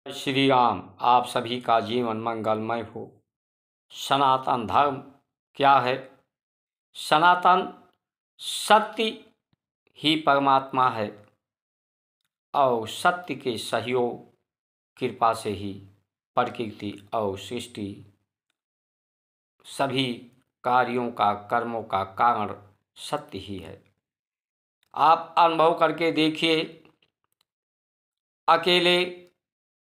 श्री राम। आप सभी का जीवन मंगलमय हो। सनातन धर्म क्या है? सनातन सत्य ही परमात्मा है और सत्य के सहयोग कृपा से ही प्रकृति और सृष्टि सभी कार्यों का कर्मों का कारण सत्य ही है। आप अनुभव करके देखिए, अकेले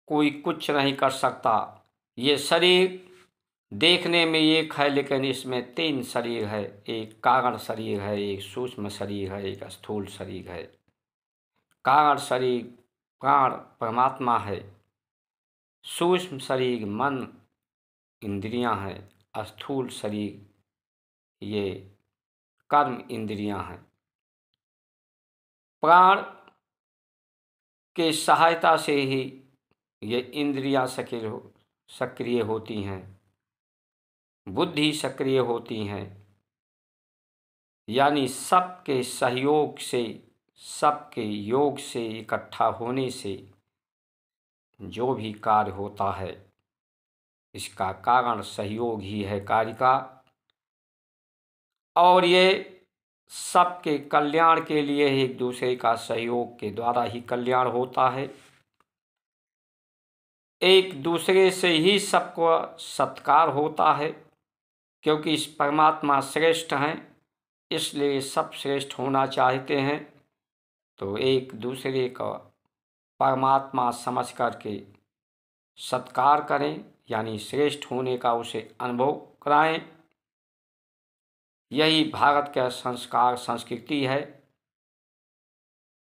कोई कुछ नहीं कर सकता। ये शरीर देखने में एक है, लेकिन इसमें 3 शरीर है। एक कारण शरीर है, एक सूक्ष्म शरीर है, एक स्थूल शरीर है। कारण शरीर प्राण परमात्मा है, सूक्ष्म शरीर मन इंद्रियां हैं, स्थूल शरीर ये कर्म इंद्रियां हैं। प्राण के सहायता से ही ये इंद्रियां सक्रिय होती हैं, बुद्धि सक्रिय होती हैं। यानी सबके सहयोग से, सबके योग से, इकट्ठा होने से जो भी कार्य होता है, इसका कारण सहयोग ही है कार्य का। और ये सबके कल्याण के लिए एक दूसरे का सहयोग के द्वारा ही कल्याण होता है। एक दूसरे से ही सबको सत्कार होता है, क्योंकि इस परमात्मा श्रेष्ठ हैं, इसलिए सब श्रेष्ठ होना चाहते हैं। तो एक दूसरे का परमात्मा समझ करके सत्कार करें, यानी श्रेष्ठ होने का उसे अनुभव कराएं। यही भारत का संस्कार संस्कृति है।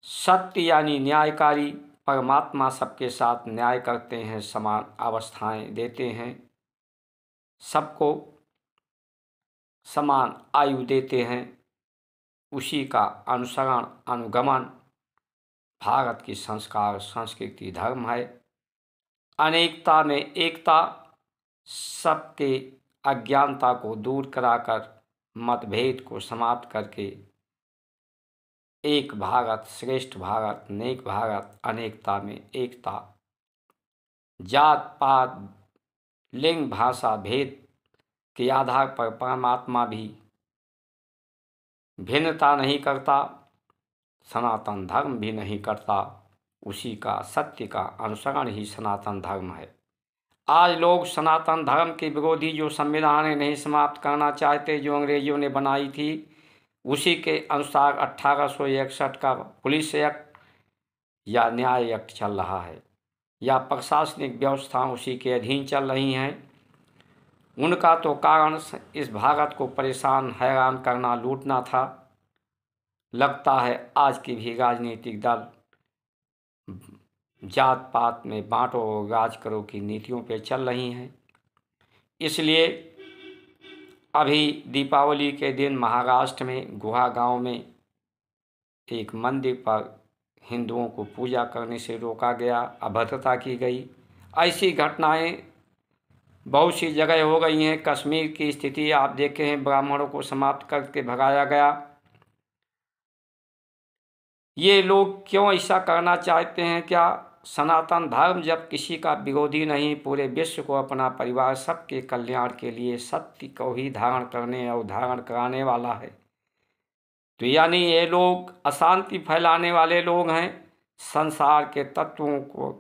सत्य यानी न्यायकारी परमात्मा सबके साथ न्याय करते हैं, समान अवस्थाएं देते हैं, सबको समान आयु देते हैं। उसी का अनुसरण अनुगमन भारत की संस्कार संस्कृति धर्म है। अनेकता में एकता, सबके अज्ञानता को दूर कराकर मतभेद को समाप्त करके एक भारत श्रेष्ठ भारत, नेक भारत, अनेकता में एकता। जात पात लिंग भाषा भेद के आधार पर परमात्मा भी भिन्नता नहीं करता, सनातन धर्म भी नहीं करता। उसी का सत्य का अनुसरण ही सनातन धर्म है। आज लोग सनातन धर्म के विरोधी जो संविधान नहीं समाप्त करना चाहते, जो अंग्रेजों ने बनाई थी, उसी के अनुसार 1861 का पुलिस एक्ट या न्याय एक्ट चल रहा है, या प्रशासनिक व्यवस्था उसी के अधीन चल रही हैं। उनका तो कारण इस भारत को परेशान हैरान करना, लूटना था। लगता है आज की भी राजनीतिक दल जात पात में बांटो और राज करो की नीतियों पे चल रही हैं। इसलिए अभी दीपावली के दिन महाराष्ट्र में गुहा गांव में एक मंदिर पर हिंदुओं को पूजा करने से रोका गया, अभद्रता की गई। ऐसी घटनाएं बहुत सी जगह हो गई हैं। कश्मीर की स्थिति आप देखे हैं, ब्राह्मणों को समाप्त करके भगाया गया। ये लोग क्यों ऐसा करना चाहते हैं? क्या सनातन धर्म जब किसी का विरोधी नहीं, पूरे विश्व को अपना परिवार, सबके कल्याण के लिए सत्य को ही धारण करने और धारण कराने वाला है, तो यानी ये लोग अशांति फैलाने वाले लोग हैं। संसार के तत्वों को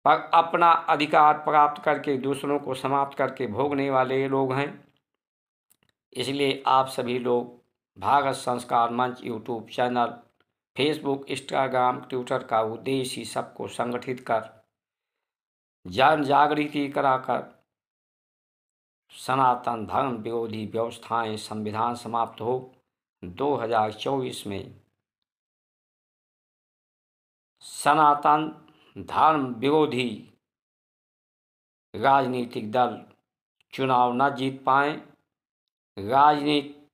पर अपना अधिकार प्राप्त करके दूसरों को समाप्त करके भोगने वाले ये लोग हैं। इसलिए आप सभी लोग भारत संस्कार मंच YouTube channel, Facebook, Instagram, Twitter का उद्देश्य ही सबको संगठित कर जन जागृति कराकर सनातन धर्म विरोधी व्यवस्थाएं संविधान समाप्त हो। 2024 में सनातन धर्म विरोधी राजनीतिक दल चुनाव न जीत पाए, राजनीति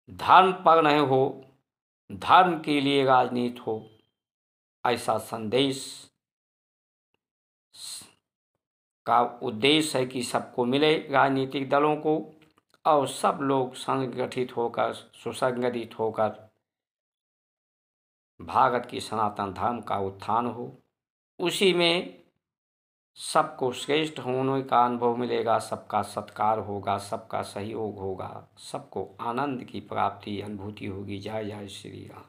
धर्म पर नहीं हो, धर्म के लिए राजनीति हो, ऐसा संदेश का उद्देश्य है कि सबको मिले, राजनीतिक दलों को, और सब लोग संगठित होकर सुसंगठित होकर भारत की सनातन धर्म का उत्थान हो। उसी में सबको श्रेष्ठ होने का अनुभव मिलेगा, सबका सत्कार होगा, सबका सहयोग होगा, सबको आनंद की प्राप्ति अनुभूति होगी। जय जय श्री राम।